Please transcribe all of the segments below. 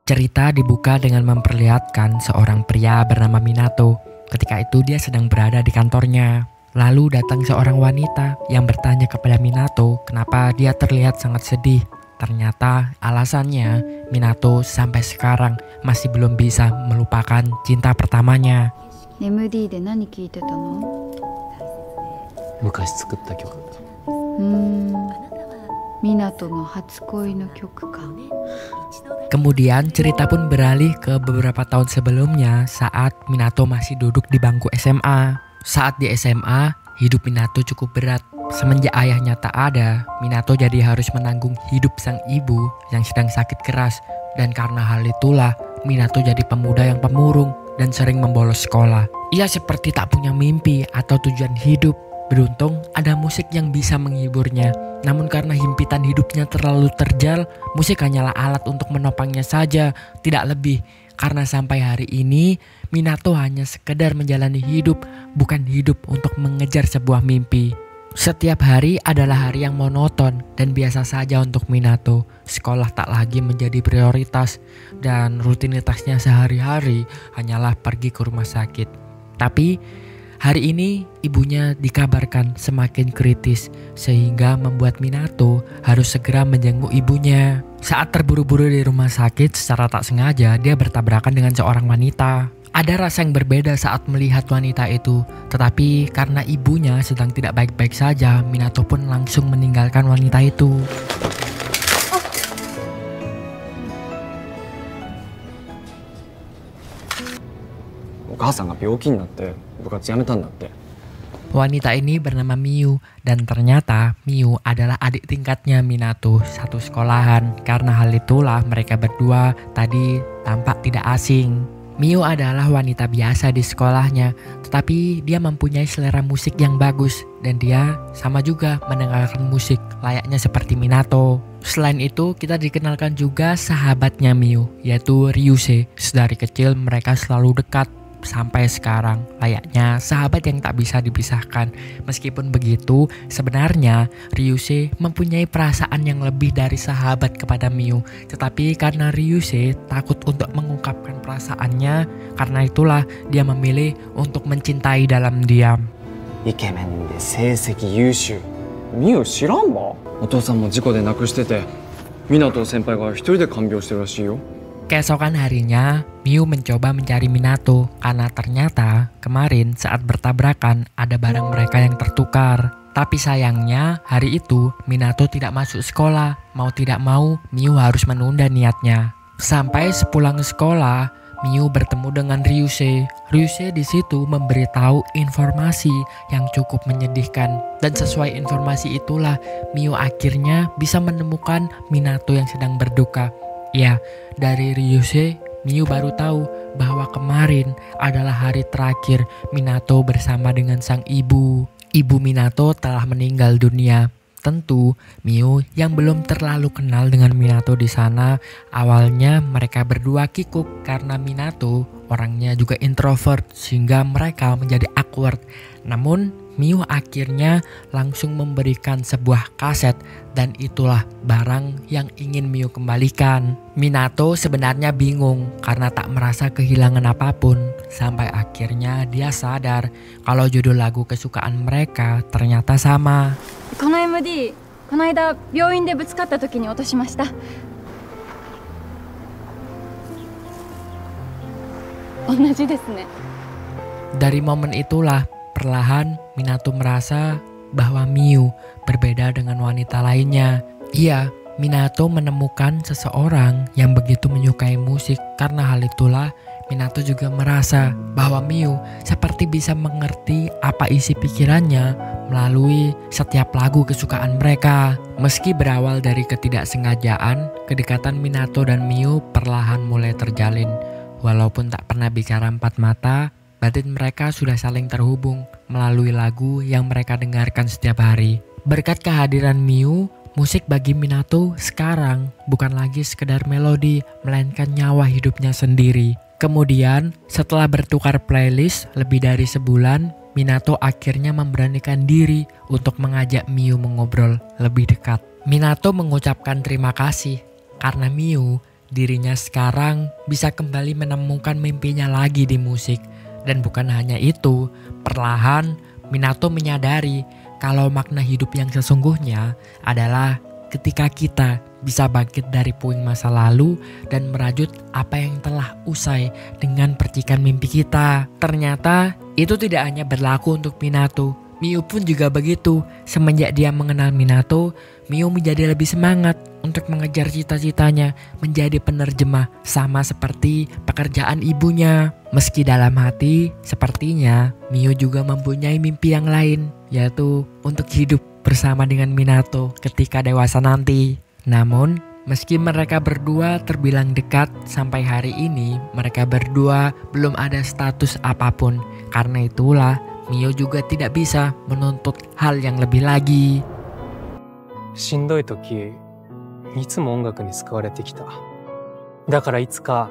Cerita dibuka dengan memperlihatkan seorang pria bernama Minato. Ketika itu dia sedang berada di kantornya. Lalu datang seorang wanita yang bertanya kepada Minato kenapa dia terlihat sangat sedih. Ternyata alasannya Minato sampai sekarang masih belum bisa melupakan cinta pertamanya. MD で何聴いてたの？昔作った曲。港の初恋の曲か。Kemudian cerita pun beralih ke beberapa tahun sebelumnya saat Minato masih duduk di bangku SMA. Saat di SMA, hidup Minato cukup berat. Semenjak ayahnya tak ada, Minato jadi harus menanggung hidup sang ibu yang sedang sakit keras. Dan karena hal itulah, Minato jadi pemuda yang pemurung dan sering membolos sekolah. Ia seperti tak punya mimpi atau tujuan hidup. Beruntung ada musik yang bisa menghiburnya. Namun karena himpitan hidupnya terlalu terjal, musik hanyalah alat untuk menopangnya saja, tidak lebih. Karena sampai hari ini, Minato hanya sekedar menjalani hidup, bukan hidup untuk mengejar sebuah mimpi. Setiap hari adalah hari yang monoton dan biasa saja untuk Minato. Sekolah tak lagi menjadi prioritas dan rutinitasnya sehari-hari hanyalah pergi ke rumah sakit. Tapi hari ini ibunya dikabarkan semakin kritis sehingga membuat Minato harus segera menjenguk ibunya. Saat terburu-buru di rumah sakit, secara tak sengaja dia bertabrakan dengan seorang wanita. Ada rasa yang berbeda saat melihat wanita itu, tetapi karena ibunya sedang tidak baik-baik saja, Minato pun langsung meninggalkan wanita itu. Wanita ini bernama Miu dan ternyata Miu adalah adik tingkatnya Minato satu sekolahan. Karena hal itulah mereka berdua tadi tampak tidak asing. Miu adalah wanita biasa di sekolahnya, tetapi dia mempunyai selera musik yang bagus dan dia sama juga mendengarkan musik layaknya seperti Minato. Selain itu, kita dikenalkan juga sahabatnya Miu, yaitu Ryusei. Sedari kecil mereka selalu dekat sampai sekarang, layaknya sahabat yang tak bisa dipisahkan. Meskipun begitu, sebenarnya Ryusei mempunyai perasaan yang lebih dari sahabat kepada Miu. Tetapi karena Ryusei takut untuk mengungkapkan perasaannya, karena itulah dia memilih untuk mencintai dalam diam. イケメンで成績優秀。ミウ知らんば？お父さんも事故で亡くしてて、港先輩が一人で看病してるらしいよ。 Keesokan harinya, Miu mencoba mencari Minato karena ternyata kemarin saat bertabrakan ada barang mereka yang tertukar. Tapi sayangnya hari itu Minato tidak masuk sekolah. Mau tidak mau, Miu harus menunda niatnya. Sampai sepulang sekolah, Miu bertemu dengan Ryusei. Ryusei di situ memberitahu informasi yang cukup menyedihkan. Dan sesuai informasi itulah, Miu akhirnya bisa menemukan Minato yang sedang berduka. Ya, dari Ryusei, Miu baru tahu bahwa kemarin adalah hari terakhir Minato bersama dengan sang ibu. Ibu Minato telah meninggal dunia. Tentu, Miu yang belum terlalu kenal dengan Minato di sana, awalnya mereka berdua kikuk karena Minato orangnya juga introvert sehingga mereka menjadi awkward. Namun, Miu akhirnya langsung memberikan sebuah kaset dan itulah barang yang ingin Miu kembalikan. Minato sebenarnya bingung karena tak merasa kehilangan apapun. Sampai akhirnya dia sadar kalau judul lagu kesukaan mereka ternyata sama. この MD、この間病院でぶつかった時に落としました。同じですね。 Dari momen itulah perlahan Minato merasa bahwa Miu berbeda dengan wanita lainnya. Iya, Minato menemukan seseorang yang begitu menyukai musik. Karena hal itulah Minato juga merasa bahwa Miu seperti bisa mengerti apa isi pikirannya melalui setiap lagu kesukaan mereka. Meski berawal dari ketidaksengajaan, kedekatan Minato dan Miu perlahan mulai terjalin. Walaupun tak pernah bicara empat mata, batin mereka sudah saling terhubung melalui lagu yang mereka dengarkan setiap hari. Berkat kehadiran Miu, musik bagi Minato sekarang bukan lagi sekedar melodi, melainkan nyawa hidupnya sendiri. Kemudian, setelah bertukar playlist lebih dari sebulan, Minato akhirnya memberanikan diri untuk mengajak Miu mengobrol lebih dekat. Minato mengucapkan terima kasih karena Miu dirinya sekarang bisa kembali menemukan mimpinya lagi di musik. Dan bukan hanya itu, perlahan Minato menyadari kalau makna hidup yang sesungguhnya adalah ketika kita bisa bangkit dari puing masa lalu dan merajut apa yang telah usai dengan percikan mimpi kita. Ternyata itu tidak hanya berlaku untuk Minato. Miu pun juga begitu. Semenjak dia mengenal Minato, Miu menjadi lebih semangat untuk mengejar cita-citanya menjadi penerjemah, sama seperti pekerjaan ibunya. Meski dalam hati, sepertinya Miu juga mempunyai mimpi yang lain, yaitu untuk hidup bersama dengan Minato ketika dewasa nanti. Namun, meski mereka berdua terbilang dekat, sampai hari ini mereka berdua belum ada status apapun. Karena itulah Miu juga tidak bisa menuntut hal yang lebih lagi. しんどい時、いつも音楽に救われてきた。だからいつか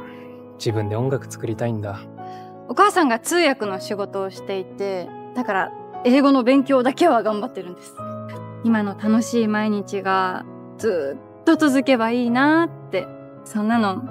自分で音楽作りたいんだ。お母さんが通訳の仕事をしていて、だから英語の勉強だけは頑張ってるんです。今の楽しい毎日がずっと続けばいいなって。そんなの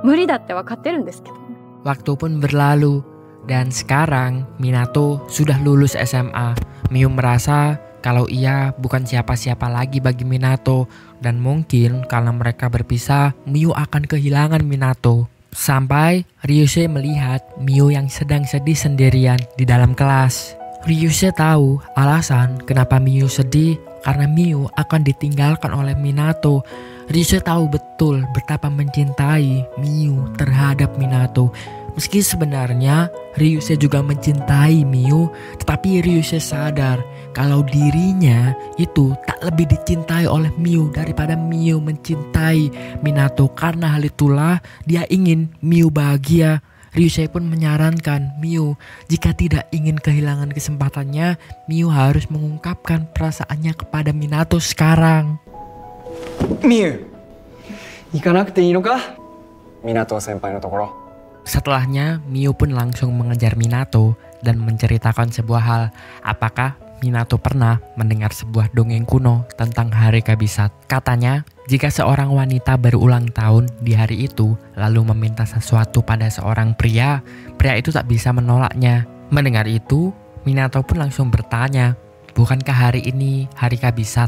無理だって分かってるんですけど。 Waktu pun berlalu dan sekarang Minato sudah lulus SMA. Miu merasa kalau ia bukan siapa-siapa lagi bagi Minato dan mungkin karena mereka berpisah, Miu akan kehilangan Minato. Sampai Ryusei melihat Miu yang sedang sedih sendirian di dalam kelas. Ryusei tahu alasan kenapa Miu sedih karena Miu akan ditinggalkan oleh Minato. Ryusei tahu betul betapa mencintai Miu terhadap Minato. Meski sebenarnya Ryusei juga mencintai Miu, tetapi Ryusei sadar kalau dirinya itu tak lebih dicintai oleh Miu daripada Miu mencintai Minato. Karena hal itulah dia ingin Miu bahagia. Ryusei pun menyarankan Miu jika tidak ingin kehilangan kesempatannya, Miu harus mengungkapkan perasaannya kepada Minato sekarang. Miu, 行かなくていいのか？Minato senpaiのところ。 Setelahnya, Miu pun langsung mengejar Minato dan menceritakan sebuah hal. Apakah Minato pernah mendengar sebuah dongeng kuno tentang hari kabisat? Katanya, jika seorang wanita berulang tahun di hari itu lalu meminta sesuatu pada seorang pria, pria itu tak bisa menolaknya. Mendengar itu, Minato pun langsung bertanya, bukankah hari ini hari kabisat?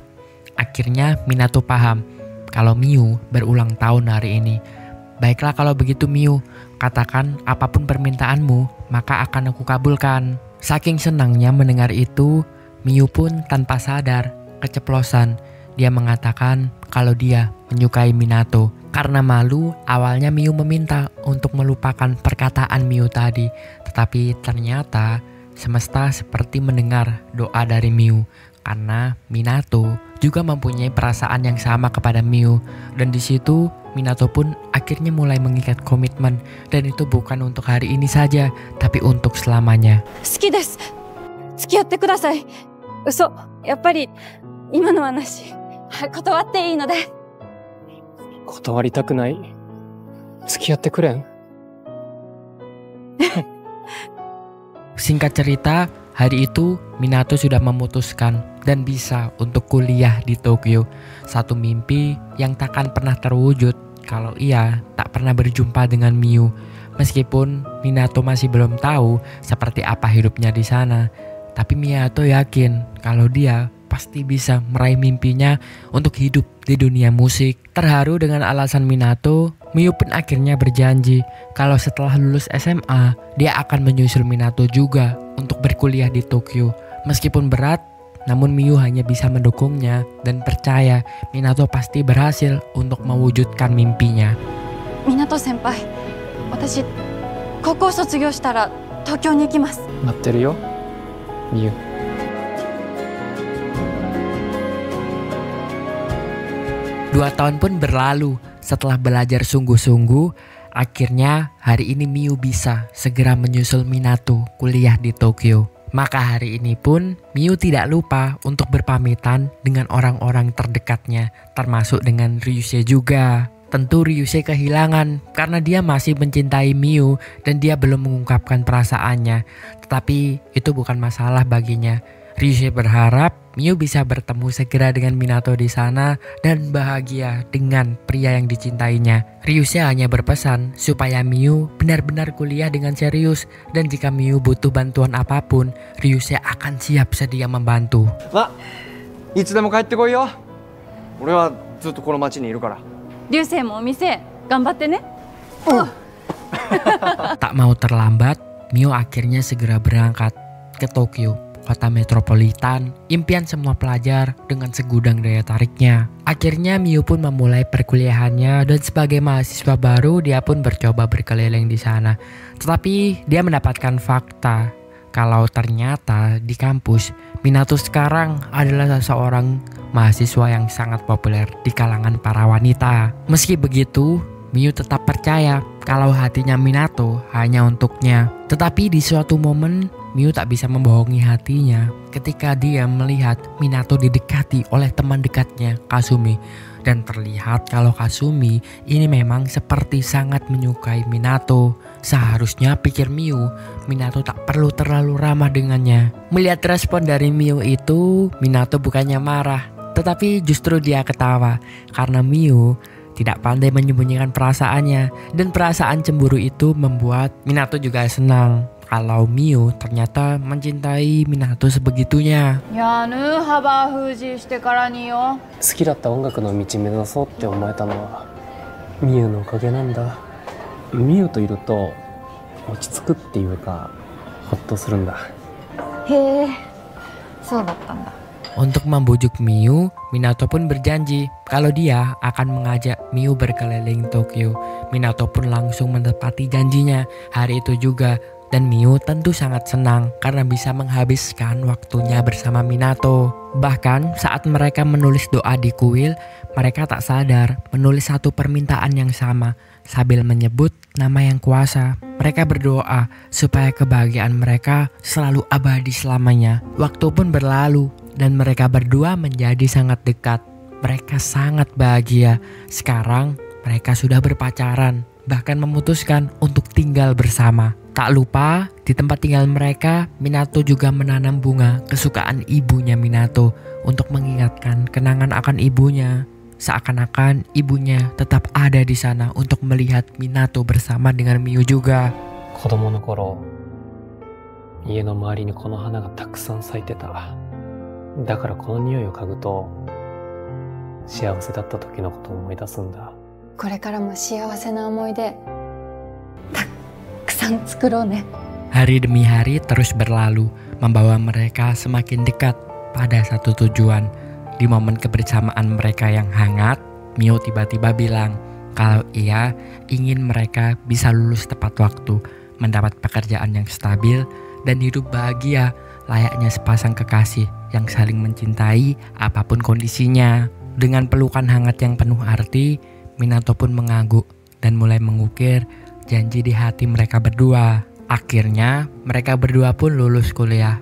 Akhirnya Minato paham kalau Miu berulang tahun hari ini. Baiklah kalau begitu Miu, katakan apapun permintaanmu, maka akan aku kabulkan. Saking senangnya mendengar itu, Miu pun tanpa sadar, keceplosan. Dia mengatakan kalau dia menyukai Minato. Karena malu, awalnya Miu meminta untuk melupakan perkataan Miu tadi. Tetapi ternyata semesta seperti mendengar doa dari Miu. Karena Minato juga mempunyai perasaan yang sama kepada Miu. Dan di situ Minato pun akhirnya mulai mengikat komitmen, dan itu bukan untuk hari ini saja, tapi untuk selamanya. 好きです。付き合ってください。嘘。やっぱり今の話断っていいので。断りたくない。付き合ってくれん。 Singkat cerita, hari itu Minato sudah memutuskan dan bisa untuk kuliah di Tokyo. Satu mimpi yang takkan pernah terwujud kalau ia tak pernah berjumpa dengan Miu. Meskipun Minato masih belum tahu seperti apa hidupnya di sana, tapi Minato yakin kalau dia pasti bisa meraih mimpinya untuk hidup di dunia musik. Terharu dengan alasan Minato, Miu pun akhirnya berjanji kalau setelah lulus SMA, dia akan menyusul Minato juga untuk berkuliah di Tokyo. Meskipun berat, namun Miu hanya bisa mendukungnya dan percaya Minato pasti berhasil untuk mewujudkan mimpinya. 港先輩、私高校卒業したら東京に行きます。待ってるよ、みゆ。 2 tahun pun berlalu. Setelah belajar sungguh-sungguh, akhirnya hari ini Miu bisa segera menyusul Minato kuliah di Tokyo. Maka hari ini pun Miu tidak lupa untuk berpamitan dengan orang-orang terdekatnya, termasuk dengan Ryusei juga. Tentu Ryusei kehilangan karena dia masih mencintai Miu dan dia belum mengungkapkan perasaannya. Tetapi itu bukan masalah baginya. Ryusei berharap Miu bisa bertemu segera dengan Minato di sana dan bahagia dengan pria yang dicintainya. Ryusei hanya berpesan supaya Miu benar-benar kuliah dengan serius dan jika Miu butuh bantuan apapun, Ryusei akan siap sedia membantu. いつでも帰ってこいよ。俺はずっとこの町にいるから。流星もお店頑張ってね。Tak mau terlambat, Miu akhirnya segera berangkat ke Tokyo, kota metropolitan, impian semua pelajar dengan segudang daya tariknya. Akhirnya Miu pun memulai perkuliahannya dan sebagai mahasiswa baru dia pun bercoba berkeliling di sana. Tetapi dia mendapatkan fakta kalau ternyata di kampus Minato sekarang adalah seseorang mahasiswa yang sangat populer di kalangan para wanita. Meski begitu, Miu tetap percaya kalau hatinya Minato hanya untuknya. Tetapi di suatu momen Miu tak bisa membohongi hatinya ketika dia melihat Minato didekati oleh teman dekatnya, Kasumi. Dan terlihat kalau Kasumi ini memang seperti sangat menyukai Minato. Seharusnya pikir Miu, Minato tak perlu terlalu ramah dengannya. Melihat respon dari Miu itu, Minato bukannya marah, tetapi justru dia ketawa karena Miu tidak pandai menyembunyikan perasaannya. Dan perasaan cemburu itu membuat Minato juga senang kalau Miu ternyata mencintai Minato sebegitunya. いやぬ幅封じしてからによ。好きだった音楽の道目指そうって思えたのはミユのおかげなんだ。ミユといると落ち着くっていうかほっとするんだ。へえ、そうだったんだ。 Untuk membujuk Miu, Minato pun berjanji kalau dia akan mengajak Miu berkeliling Tokyo. Minato pun langsung menepati janjinya hari itu juga. Dan Miu tentu sangat senang karena bisa menghabiskan waktunya bersama Minato. Bahkan saat mereka menulis doa di kuil, mereka tak sadar menulis satu permintaan yang sama sambil menyebut nama yang kuasa. Mereka berdoa supaya kebahagiaan mereka selalu abadi selamanya. Waktu pun berlalu dan mereka berdua menjadi sangat dekat. Mereka sangat bahagia. Sekarang mereka sudah berpacaran, bahkan memutuskan untuk tinggal bersama. Tak lupa, di tempat tinggal mereka, Minato juga menanam bunga kesukaan ibunya Minato untuk mengingatkan kenangan akan ibunya. Seakan-akan ibunya tetap ada di sana untuk melihat Minato bersama dengan Miu juga. 子供の頃、家の周りにこの花がたくさん咲いてた。だからこの匂いを嗅ぐと、幸せだった時のことを思い出すんだ。これからも幸せな思い出たくさん作ろうね。 Hari demi hari terus berlalu, membawa mereka semakin dekat pada satu tujuan. Di momen kebersamaan mereka yang hangat, Miu tiba-tiba bilang kalau ia ingin mereka bisa lulus tepat waktu, mendapat pekerjaan yang stabil, dan hidup bahagia layaknya sepasang kekasih yang saling mencintai apapun kondisinya. Dengan pelukan hangat yang penuh arti, Minato pun mengangguk dan mulai mengukir janji di hati mereka berdua. Akhirnya mereka berdua pun lulus kuliah.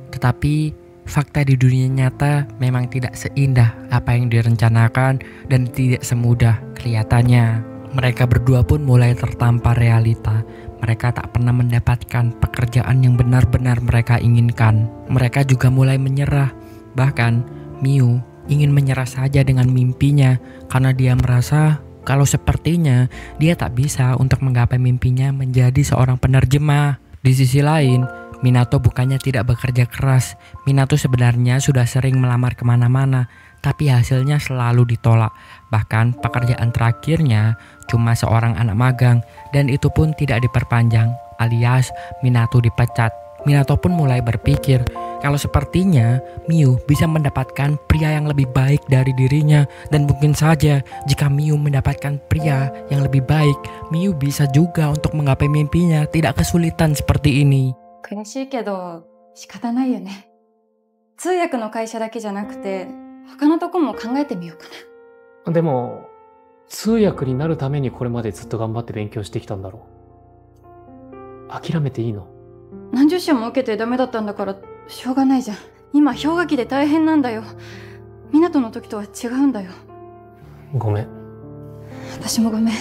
Tetapi fakta di dunia nyata memang tidak seindah apa yang direncanakan dan tidak semudah kelihatannya. Mereka berdua pun mulai tertampar realita. Mereka tak pernah mendapatkan pekerjaan yang benar-benar mereka inginkan. Mereka juga mulai menyerah. Bahkan Miu ingin menyerah saja dengan mimpinya karena dia merasa kalau sepertinya dia tak bisa untuk menggapai mimpinya menjadi seorang penerjemah. Di sisi lain, Minato bukannya tidak bekerja keras. Minato sebenarnya sudah sering melamar kemana-mana, tapi hasilnya selalu ditolak. Bahkan pekerjaan terakhirnya cuma seorang anak magang, dan itu pun tidak diperpanjang, alias Minato dipecat. Minato pun mulai berpikir kalau sepertinya Miu bisa mendapatkan pria yang lebih baik dari dirinya. Dan mungkin saja jika Miu mendapatkan pria yang lebih baik, Miu bisa juga untuk menggapai mimpinya tidak kesulitan seperti ini. 苦しいけど仕方ないよね。通訳の会社だけじゃなくて他のとこも考えてみようかな。でも、通訳になるためにこれまでずっと頑張って勉強してきたんだろう。諦めていいの？何十社も受けてダメだったんだからしょうがないじゃん。今氷河期で大変なんだよ。港の時とは違うんだよ。ごめん。私もごめん。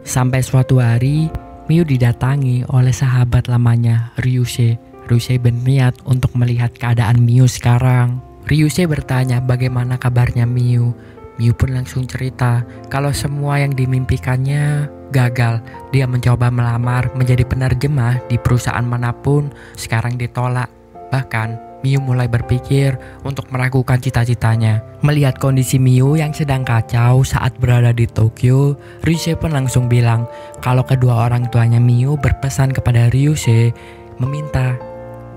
Sampai suatu hari, Miu didatangi oleh sahabat lamanya, Ryusei. Ryusei berniat untuk melihat keadaan Miu sekarang. Ryusei bertanya bagaimana kabarnya Miu. Miu pun langsung cerita kalau semua yang dimimpikannya gagal. Dia mencoba melamar menjadi penerjemah di perusahaan manapun, sekarang ditolak. Bahkan Miu mulai berpikir untuk meragukan cita-citanya. Melihat kondisi Miu yang sedang kacau saat berada di Tokyo, Ryusei pun langsung bilang kalau kedua orang tuanya Miu berpesan kepada Ryusei meminta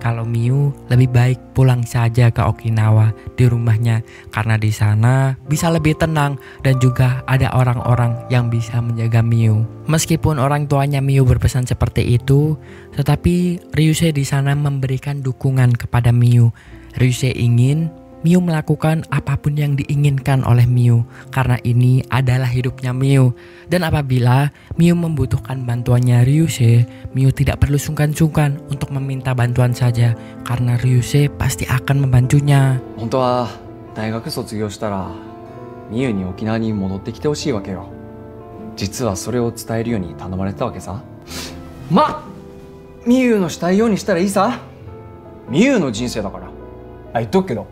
kalau Miu lebih baik pulang saja ke Okinawa di rumahnya karena di sana bisa lebih tenang dan juga ada orang-orang yang bisa menjaga Miu. Meskipun orang tuanya Miu berpesan seperti itu, tetapi Ryusei di sana memberikan dukungan kepada Miu. Ryusei ingin Miu melakukan apapun yang diinginkan oleh Miu karena ini adalah hidupnya Miu. Dan apabila Miu membutuhkan bantuannya Ryusei, Miu tidak perlu sungkan-sungkan untuk meminta bantuan saja karena Ryusei pasti akan membantunya. 本当は大学卒業したらミユに沖縄に戻ってきてほしいわけよ。実はそれを伝えるように頼まれてたわけさ。ま、ミユのしたいようにしたらいいさ。ミユの人生だから。あ、言っとくけど、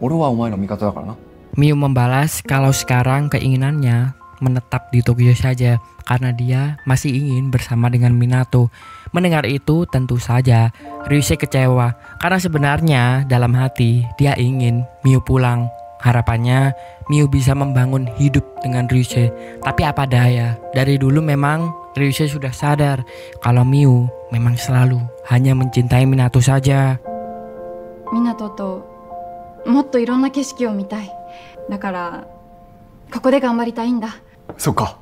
俺はお前の味方だからな。 Miu membalas kalau sekarang keinginannya menetap di Tokyo saja karena dia masih ingin bersama dengan Minato. Mendengar itu tentu saja Ryusei kecewa karena sebenarnya dalam hati dia ingin Miu pulang. Harapannya Miu bisa membangun hidup dengan Ryusei. Tapi apa daya, dari dulu memang Ryusei sudah sadar kalau Miu memang selalu hanya mencintai Minato saja. 港ともっといろんな景色を見たい。だからここで頑張りたいんだ。そっか。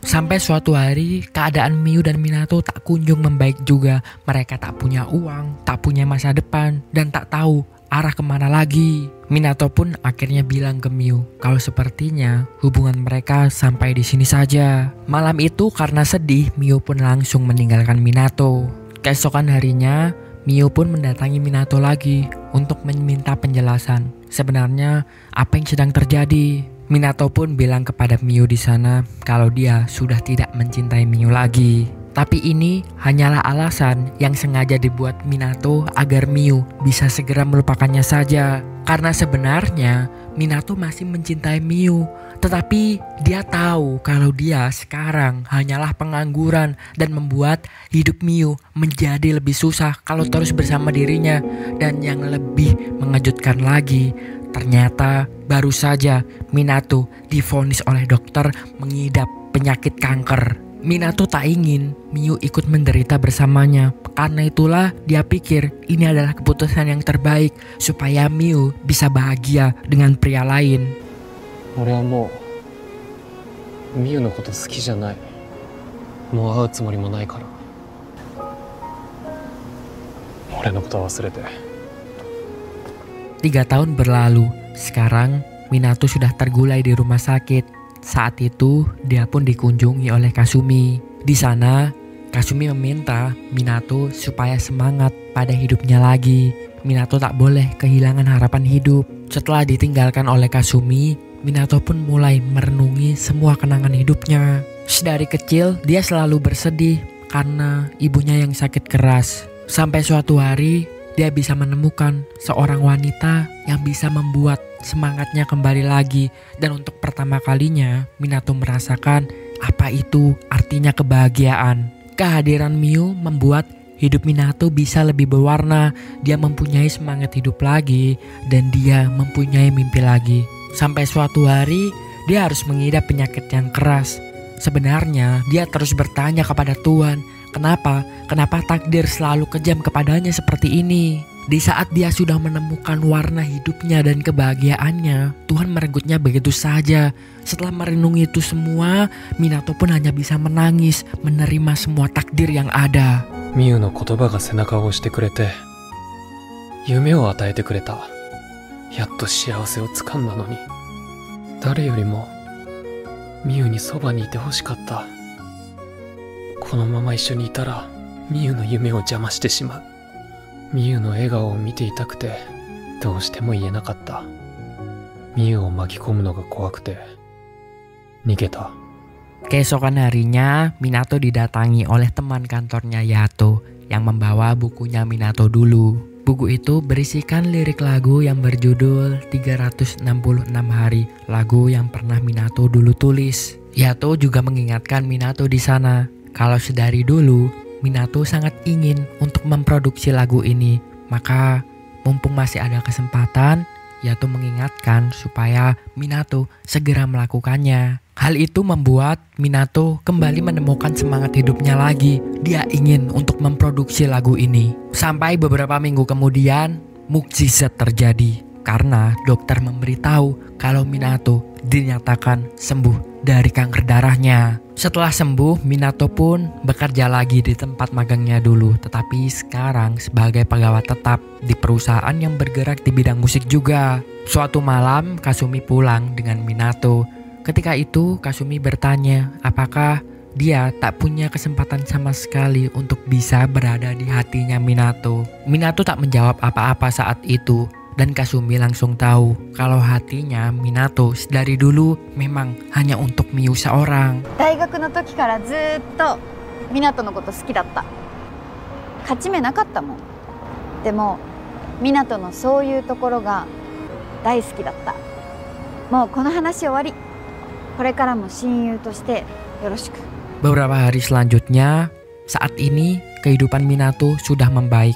Sampai suatu hari keadaan Miu dan Minato tak kunjung membaik juga. Mereka tak punya uang, tak punya masa depan, dan tak tahu arah kemana lagi. Minato pun akhirnya bilang ke Miu kalau sepertinya hubungan mereka sampai di sini saja. Malam itu karena sedih, Miu pun langsung meninggalkan Minato. Keesokan harinya Miu pun mendatangi Minato lagi untuk meminta penjelasan. Sebenarnya apa yang sedang terjadi? Minato pun bilang kepada Miu di sana kalau dia sudah tidak mencintai Miu lagi. Tapi ini hanyalah alasan yang sengaja dibuat Minato agar Miu bisa segera melupakannya saja. Karena sebenarnya Minato masih mencintai Miu, tetapi dia tahu kalau dia sekarang hanyalah pengangguran dan membuat hidup Miu menjadi lebih susah kalau terus bersama dirinya. Dan yang lebih mengejutkan lagi, ternyata baru saja Minato divonis oleh dokter mengidap penyakit kanker. Minato tak ingin Miu ikut menderita bersamanya. Karena itulah dia pikir ini adalah keputusan yang terbaik supaya Miu bisa bahagia dengan pria lain. 俺はもうミユのこと好きじゃない。もう会うつもりもないから。俺のことは忘れて。 3 tahun berlalu. Sekarang Minato sudah tergulai di rumah sakit. Saat itu dia pun dikunjungi oleh Kasumi. Di sana Kasumi meminta Minato supaya semangat pada hidupnya lagi. Minato tak boleh kehilangan harapan hidup. Setelah ditinggalkan oleh Kasumi, Minato pun mulai merenungi semua kenangan hidupnya. Sedari kecil dia selalu bersedih karena ibunya yang sakit keras. Sampai suatu hari dia bisa menemukan seorang wanita yang bisa membuat semangatnya kembali lagi. Dan untuk pertama kalinya Minato merasakan apa itu artinya kebahagiaan. Kehadiran Miu membuat hidup Minato bisa lebih berwarna. Dia mempunyai semangat hidup lagi dan dia mempunyai mimpi lagi. Sampai suatu hari dia harus mengidap penyakit yang keras. Sebenarnya dia terus bertanya kepada Tuhan, kenapa takdir selalu kejam kepadanya seperti ini? Di saat dia sudah menemukan warna hidupnya dan kebahagiaannya, Tuhan meregutnya begitu saja. Setelah merenungi itu semua, Minato pun hanya bisa menangis, menerima semua takdir yang ada. ミユの言葉が背中を押してくれて、夢を与えてくれた。やっと幸せをつかんだのに、誰よりもミユにそばにいてほしかった。このまま一緒にいたらミユの夢を邪魔してしまう。ミユの笑顔を見ていたくてどうしても言えなかった。ミユを巻き込むのが怖くて逃げた。 Keesokan harinya Minato didatangi oleh teman kantornya Yato. yang membawa bukunya Minato dulu. Buku itu berisikan lirik lagu yang berjudul 366 hari, lagu yang pernah Minato dulu tulis. Yato juga mengingatkan Minato di sana kalau sedari dulu Minato sangat ingin untuk memproduksi lagu ini. Maka mumpung masih ada kesempatan, Yato mengingatkan supaya Minato segera melakukannya. Hal itu membuat Minato kembali menemukan semangat hidupnya lagi. Dia ingin untuk memproduksi lagu ini. Sampai beberapa minggu kemudian, mukjizat terjadi karena dokter memberitahu kalau Minato dinyatakan sembuh dari kanker darahnya. Setelah sembuh, Minato pun bekerja lagi di tempat magangnya dulu, tetapi sekarang sebagai pegawai tetap di perusahaan yang bergerak di bidang musik juga. Suatu malam, Kasumi pulang dengan Minato. Ketika itu, Kasumi bertanya apakah dia tak punya kesempatan sama sekali untuk bisa berada di hatinya Minato. Minato tak menjawab apa-apa saat itu. Dan Kasumi langsung tahu kalau hatinya Minato dari dulu memang hanya untuk Miu seorang. 大学の時からずっと湊のこと好きだった。勝ち目なかったもん。でも湊のそういうところが大好きだった。もうこの話終わり。これからも親友としてよろしく。 Beberapa hari selanjutnya, saat ini kehidupan Minato sudah membaik.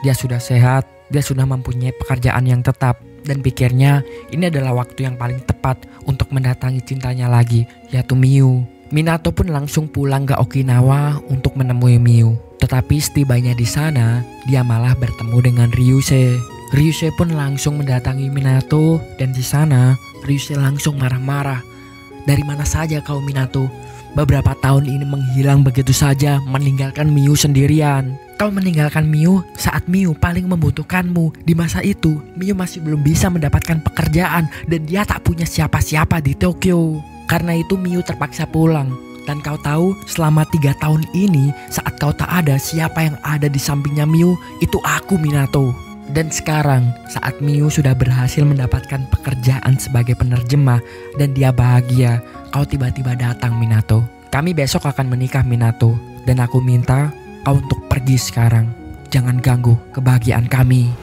Dia sudah sehat. Dia sudah mempunyai pekerjaan yang tetap dan pikirnya ini adalah waktu yang paling tepat untuk mendatangi cintanya lagi, yaitu Miu. Minato pun langsung pulang ke Okinawa untuk menemui Miu. Tetapi setibanya di sana, dia malah bertemu dengan Ryusei. Ryusei pun langsung mendatangi Minato dan di sana Ryusei langsung marah-marah. Dari mana saja kau Minato? Beberapa tahun ini menghilang begitu saja, meninggalkan Miu sendirian. Kau meninggalkan Miu saat Miu paling membutuhkanmu. Di masa itu, Miu masih belum bisa mendapatkan pekerjaan dan dia tak punya siapa-siapa di Tokyo. Karena itu Miu terpaksa pulang. Dan kau tahu, selama 3 tahun ini, saat kau tak ada, siapa yang ada di sampingnya Miu? Itu aku, Minato. Dan sekarang, saat Miu sudah berhasil mendapatkan pekerjaan sebagai penerjemah dan dia bahagia, kau tiba-tiba datang, Minato. Kami besok akan menikah, Minato. Dan aku minta kau untuk pergi sekarang. Jangan ganggu kebahagiaan kami.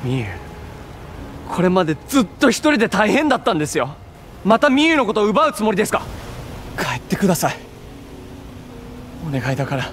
ミユ、これまでずっと一人で大変だったんですよ。またミユのことを奪うつもりですか？帰ってください。お願いだから。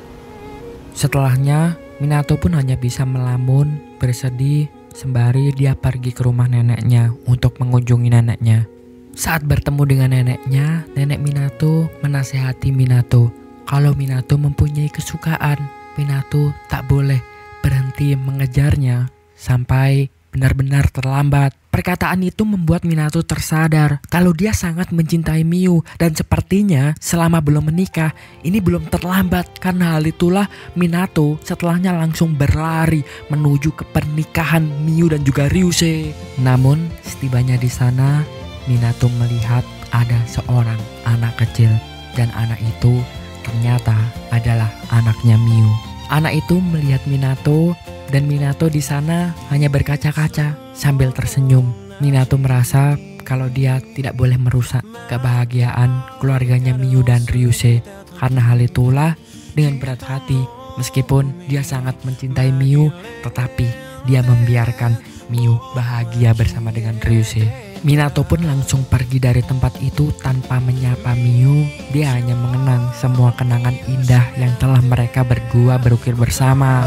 Setelahnya, Minato pun hanya bisa melamun, bersedih, sembari dia pergi ke rumah neneknya untuk mengunjungi neneknya. Saat bertemu dengan neneknya, nenek Minato menasehati Minato. Kalau Minato mempunyai kesukaan, Minato tak boleh berhenti mengejarnya sampai benar-benar terlambat. Perkataan itu membuat Minato tersadar kalau dia sangat mencintai Miu dan sepertinya selama belum menikah ini belum terlambat. Karena hal itulah Minato setelahnya langsung berlari menuju ke pernikahan Miu dan juga Ryusei. Namun setibanya di sana, Minato melihat ada seorang anak kecil dan anak itu ternyata adalah anaknya Miu. Anak itu melihat Minato dan Minato di sana hanya berkaca-kaca sambil tersenyum. Minato merasa kalau dia tidak boleh merusak kebahagiaan keluarganya Miu dan Ryusei. Karena hal itulah dengan berat hati, meskipun dia sangat mencintai Miu, tetapi dia membiarkan Miu bahagia bersama dengan Ryusei. Minato pun langsung pergi dari tempat itu tanpa menyapa Miu. Dia hanya mengenang semua kenangan indah yang telah mereka berdua berukir bersama.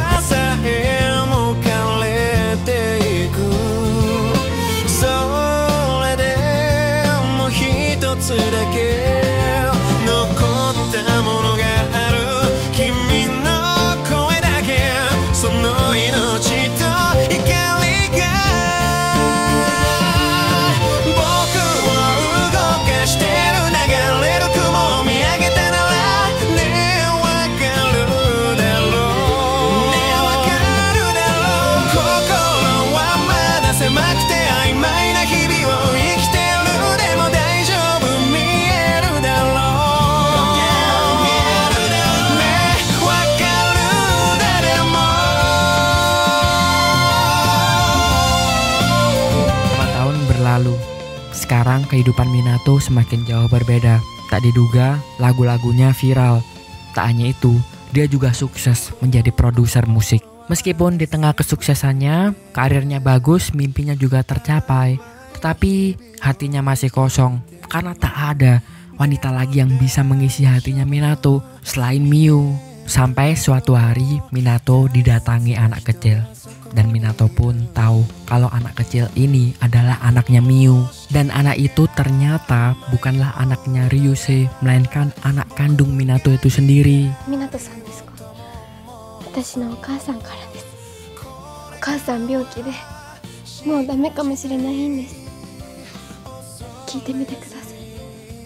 Sekarang kehidupan Minato semakin jauh berbeda. Tak diduga lagu-lagunya viral. Tak hanya itu, dia juga sukses menjadi produser musik. Meskipun di tengah kesuksesannya, karirnya bagus, mimpinya juga tercapai, tetapi hatinya masih kosong karena tak ada wanita lagi yang bisa mengisi hatinya Minato selain Miu. Sampai suatu hari Minato didatangi anak kecil, dan Minato pun tahu kalau anak kecil ini adalah anaknya Miu. Dan anak itu ternyata bukanlah anaknya Ryusei, melainkan anak kandung Minato itu sendiri. 湊さんですか。私のお母さんからです。お母さん病気でもうダメかもしれないんです。聞いてみてください。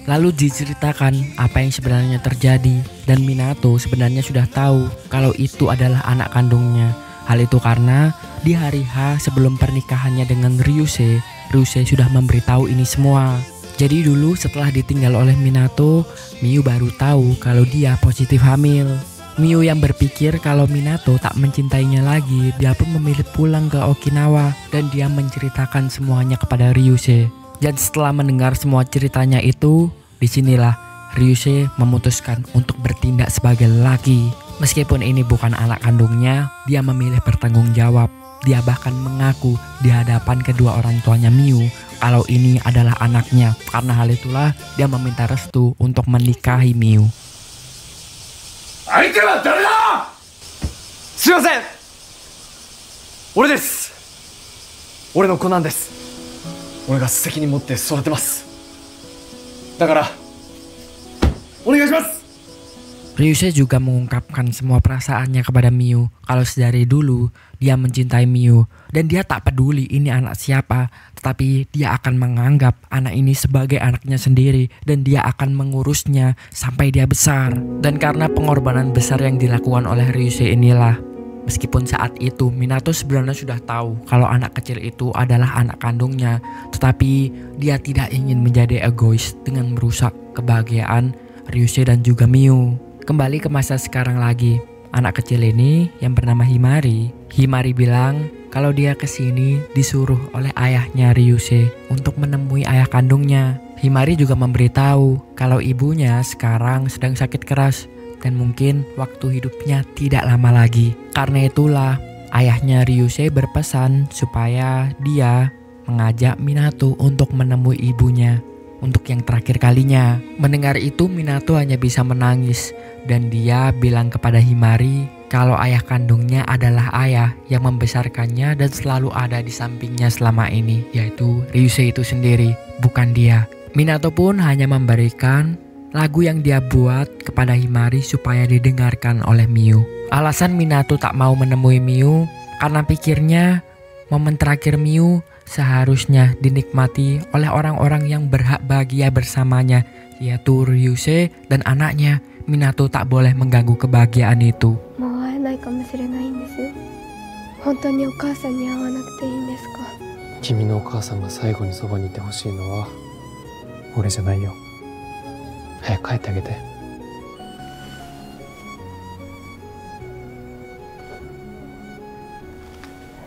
Lalu diceritakan apa yang sebenarnya terjadi, dan Minato sebenarnya sudah tahu kalau itu adalah anak kandungnya. Hal itu karena di hari H sebelum pernikahannya dengan Ryusei, Ryusei sudah memberitahu ini semua. Jadi dulu setelah ditinggal oleh Minato, Miu baru tahu kalau dia positif hamil. Miu yang berpikir kalau Minato tak mencintainya lagi, dia pun memilih pulang ke Okinawa dan dia menceritakan semuanya kepada Ryusei. Dan setelah mendengar semua ceritanya itu, disinilah Ryusei memutuskan untuk bertindak sebagai lelaki. Meskipun ini bukan anak kandungnya, dia memilih bertanggung jawab. Dia bahkan mengaku di hadapan kedua orang tuanya Miu kalau ini adalah anaknya. Karena hal itulah dia meminta restu untuk menikahi Miu. 相手は誰だ！すいません！俺です！俺の子なんです。俺が責任持って育てます。だからお願いします。 Ryusei juga mengungkapkan semua perasaannya kepada Miu. Kalau sedari dulu dia mencintai Miu dan dia tak peduli ini anak siapa, tetapi dia akan menganggap anak ini sebagai anaknya sendiri dan dia akan mengurusnya sampai dia besar. Dan karena pengorbanan besar yang dilakukan oleh Ryusei inilah, meskipun saat itu Minato sebenarnya sudah tahu kalau anak kecil itu adalah anak kandungnya, tetapi dia tidak ingin menjadi egois dengan merusak kebahagiaan Ryusei dan juga Miu. Kembali ke masa sekarang lagi, anak kecil ini yang bernama Himari bilang kalau dia kesini disuruh oleh ayahnya Ryusei untuk menemui ayah kandungnya. Himari juga memberitahu kalau ibunya sekarang sedang sakit keras dan mungkin waktu hidupnya tidak lama lagi. Karena itulah ayahnya Ryusei berpesan supaya dia mengajak Minato untuk menemui ibunya untuk yang terakhir kalinya. Mendengar itu Minato hanya bisa menangis dan dia bilang kepada Himari kalau ayah kandungnya adalah ayah yang membesarkannya dan selalu ada di sampingnya selama ini, yaitu Ryusei itu sendiri, bukan dia. Minato pun hanya memberikan lagu yang dia buat kepada Himari supaya didengarkan oleh Miu. Alasan Minato tak mau menemui Miu karena pikirnya momen terakhir Miu seharusnya dinikmati oleh orang-orang yang berhak bahagia bersamanya, yaitu Ryusei dan anaknya. Minato tak boleh mengganggu kebahagiaan itu. もう会えないかもしれないんですよ。本当にお母さんに会わなくていいんですか。君のお母さんが最後にそばにいてほしいのは俺じゃないよ。早く帰ってあげて。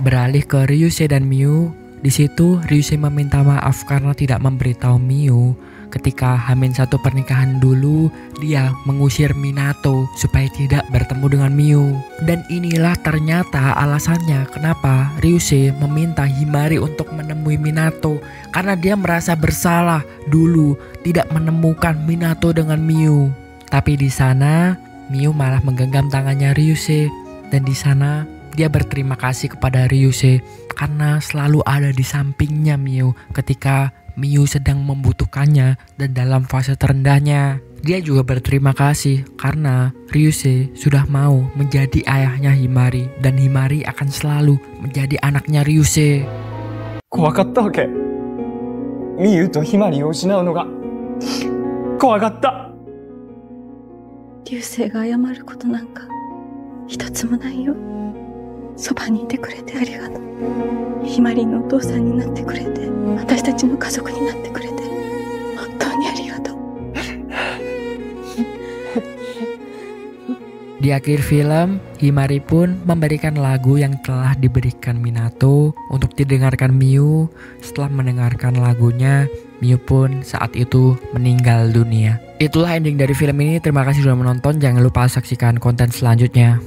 Beralih ke Ryusei dan Miu, di situ Ryusei meminta maaf karena tidak memberitahu Miu ketika H-1 pernikahan dulu dia mengusir Minato supaya tidak bertemu dengan Miu. Dan inilah ternyata alasannya kenapa Ryusei meminta Himari untuk menemui Minato, karena dia merasa bersalah dulu tidak menemukan Minato dengan Miu. Tapi di sana Miu malah menggenggam tangannya Ryusei dan di sana dia berterima kasih kepada Ryusei karena selalu ada di sampingnya Miu ketika Miu sedang membutuhkannya dan dalam fase terendahnya. Dia juga berterima kasih karena Ryusei sudah mau menjadi ayahnya Himari dan Himari akan selalu menjadi anaknya Ryusei. 怖かったわけ。ミユとヒマリを失うのが怖かった。流星が謝ることなんか一つもないよ。そばにいてくれてありがとう。ひまりのお父さんになってくれて、私たちの家族になってくれて、本当にありがとう。 Di akhir film, Himari pun memberikan lagu yang telah diberikan Minato untuk didengarkan Miu. Setelah mendengarkan lagunya, Miu pun saat itu meninggal dunia. Itulah ending dari film ini. Terima kasih sudah menonton. Jangan lupa saksikan konten selanjutnya.